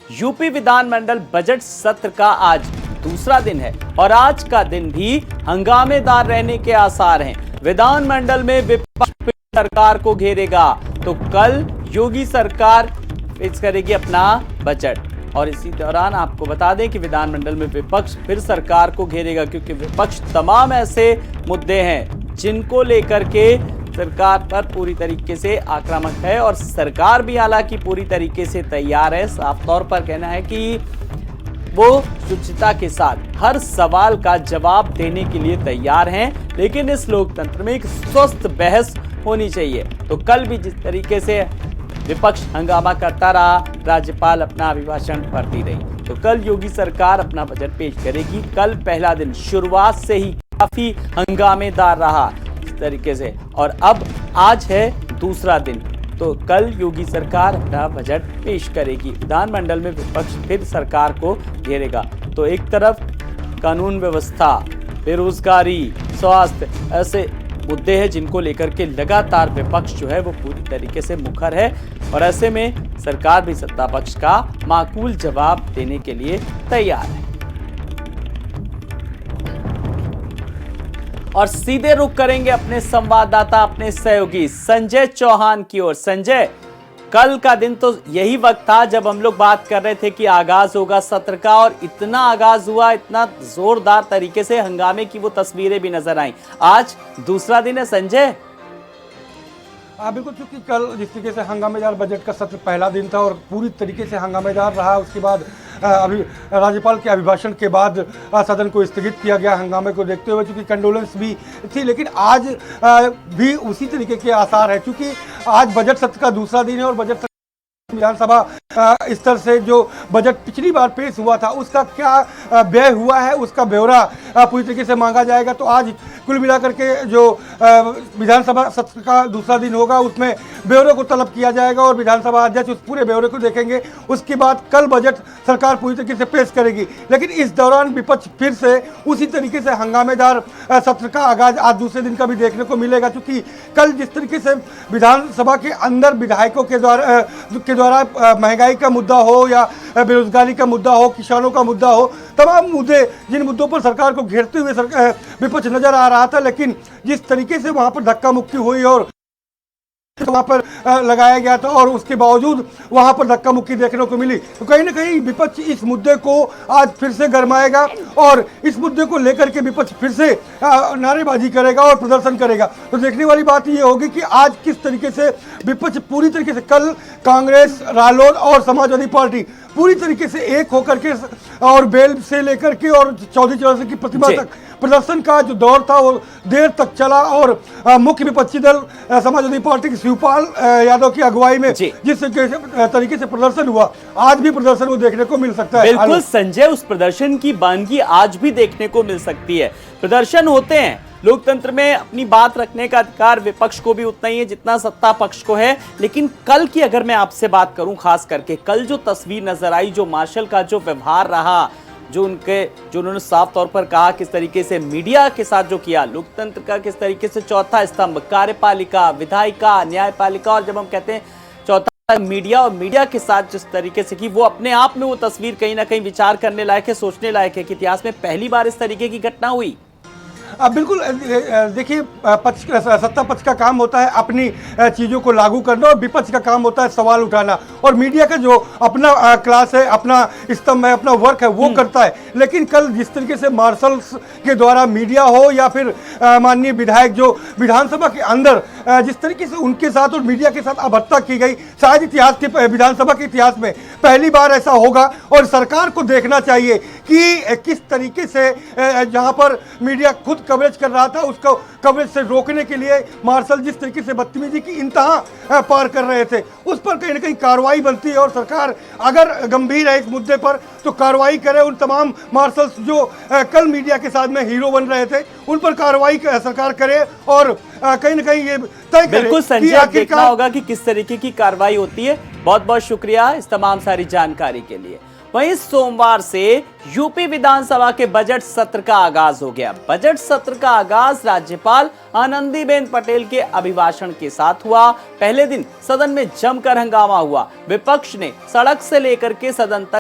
UP विधानमंडल budget सत्र का आज दूसरा दिन है और आज का दिन भी हंगामेदार रहने के आसार हैं। विधानमंडल में विपक्ष सरकार को घेरेगा तो कल योगी सरकार पेश करेगी अपना बजट। और इसी दौरान आपको बता दें कि विधानमंडल में विपक्ष फिर सरकार को घेरेगा, क्योंकि विपक्ष तमाम ऐसे मुद्दे हैं जिनको लेकर के सरकार पर पूरी तरीके से आक्रामक है और सरकार भी हालांकि पूरी तरीके से तैयार है। साफ तौर पर कहना है कि वो शुचिता के साथ हर सवाल का जवाब देने के लिए तैयार हैं, लेकिन इस लोकतंत्र में एक स्वस्थ बहस होनी चाहिए। तो कल भी जिस तरीके से विपक्ष हंगामा करता रहा, राज्यपाल अपना अभिभाषण पढ़ती रही, तो कल योगी सरकार अपना बजट पेश करेगी। कल पहला दिन शुरुआत से ही काफी हंगामेदार रहा इस तरीके से, और अब आज है दूसरा दिन, तो कल योगी सरकार अपना बजट पेश करेगी। विधानमंडल में विपक्ष फिर सरकार को घेरेगा। तो एक तरफ कानून व्यवस्था, बेरोजगारी, स्वास्थ्य, ऐसे मुद्दे हैं जिनको लेकर के लगातार विपक्ष जो है वो पूरी तरीके से मुखर है, और ऐसे में सरकार भी सत्ता पक्ष का माकूल जवाब देने के लिए तैयार है। और सीधे रुख करेंगे अपने संवाददाता, अपने सहयोगी संजय चौहान की ओर। संजय, कल का दिन तो यही वक्त था जब हम लोग बात कर रहे थे कि आगाज होगा सत्र का, और इतना आगाज हुआ, इतना जोरदार तरीके से हंगामे की वो तस्वीरें भी नजर आई। आज दूसरा दिन है संजय। बिल्कुल, क्योंकि कल जिस तरीके से हंगामेदार बजट का सत्र पहला दिन था और पूरी तरीके से हंगामेदार रहा, उसके बाद अभी राज्यपाल के अभिभाषण के बाद सदन को स्थगित किया गया हंगामे को देखते हुए, क्योंकि कंडोलेंस भी थी। लेकिन आज भी उसी तरीके के आसार है, क्योंकि आज बजट सत्र का दूसरा दिन है और बजट विधानसभा स्तर से जो बजट पिछली बार पेश हुआ था उसका क्या व्यय हुआ है उसका ब्यौरा पूरी तरीके से मांगा जाएगा। तो आज कुल मिलाकर के जो विधानसभा सत्र का दूसरा दिन होगा उसमें ब्यौरे को तलब किया जाएगा और विधानसभा अध्यक्ष उस पूरे ब्यौरे को देखेंगे। उसके बाद कल बजट सरकार पूरी तरीके से पेश करेगी। लेकिन इस दौरान विपक्ष फिर से उसी तरीके से हंगामेदार सत्र का आगाज आज दूसरे दिन का भी देखने को मिलेगा, क्योंकि कल जिस तरीके से विधानसभा के अंदर विधायकों के द्वारा महंगाई का मुद्दा हो या बेरोजगारी का मुद्दा हो, किसानों का मुद्दा हो, तमाम मुद्दे जिन मुद्दों पर सरकार को घेरते हुए विपक्ष नजर आ रहा था, लेकिन जिस तरीके से वहां पर धक्का मुक्की हुई और वहां पर लगाया गया था और उसके बावजूद वहां पर धक्का मुक्की देखने को मिली, तो कहीं ना कहीं विपक्ष इस मुद्दे को आज फिर से गरमाएगा और इस मुद्दे को लेकर के विपक्ष फिर से नारेबाजी करेगा और प्रदर्शन करेगा। तो देखने वाली बात ये होगी कि आज किस तरीके से विपक्ष पूरी तरीके से, कल कांग्रेस, रालोद और समाजवादी पार्टी पूरी तरीके से एक होकर के और बेल से लेकर के और चौधरी चरण सिंह की प्रतिमा तक प्रदर्शन का जो दौर था वो देर तक चला, और मुख्य विपक्षी दल समाजवादी पार्टी के शिवपाल यादव की अगुवाई में जिस तरीके से प्रदर्शन हुआ, आज भी प्रदर्शन वो देखने को मिल सकता है। बिल्कुल संजय, उस प्रदर्शन की वानगी आज भी देखने को मिल सकती है। प्रदर्शन होते हैं, लोकतंत्र में अपनी बात रखने का अधिकार विपक्ष को भी उतना ही है जितना सत्ता पक्ष को है। लेकिन कल की अगर मैं आपसे बात करूं, खास करके कल जो तस्वीर नजर आई, जो मार्शल का जो व्यवहार रहा, जो उन्होंने साफ तौर पर कहा किस तरीके से मीडिया के साथ जो किया, लोकतंत्र का किस तरीके से चौथा स्तंभ कार्यपालिका, विधायिका, न्यायपालिका, और जब हम कहते हैं चौथा मीडिया, और मीडिया के साथ जिस तरीके से की, वो अपने आप में वो तस्वीर कहीं ना कहीं विचार करने लायक है, सोचने लायक है कि इतिहास में पहली बार इस तरीके की घटना हुई। बिल्कुल, देखिए, सत्ता पक्ष का काम होता है अपनी चीज़ों को लागू करना और विपक्ष का काम होता है सवाल उठाना, और मीडिया का जो अपना क्लास है, अपना स्तंभ है, अपना वर्क है वो करता है। लेकिन कल जिस तरीके से मार्शल्स के द्वारा मीडिया हो या फिर माननीय विधायक जो विधानसभा के अंदर जिस तरीके से उनके साथ और मीडिया के साथ अभद्रता की गई, शायद इतिहास के विधानसभा के इतिहास में पहली बार ऐसा होगा। और सरकार को देखना चाहिए कि किस तरीके से जहाँ पर मीडिया खुद कवरेज कर रहा था उसको कवरेज से रोकने के लिए मार्शल जिस तरीके से बदतमीजी की इंतहा पार कर रहे थे, उस पर कहीं ना कहीं कार्रवाई बनती है। और सरकार अगर गंभीर है इस मुद्दे पर तो कार्रवाई करे। उन तमाम मार्शल्स जो कल मीडिया के साथ में हीरो बन रहे थे उन पर कार्रवाई सरकार करे और कहीं ना कहीं ये तय करे। बिल्कुल संजय, देखना होगा कि किस तरीके की कार्रवाई होती है। बहुत बहुत शुक्रिया इस तमाम सारी जानकारी के लिए। वहीं सोमवार से यूपी विधानसभा के बजट सत्र का आगाज हो गया। बजट सत्र का आगाज राज्यपाल आनंदीबेन पटेल के अभिभाषण के साथ हुआ। पहले दिन सदन में जमकर हंगामा हुआ। विपक्ष ने सड़क से लेकर के सदन तक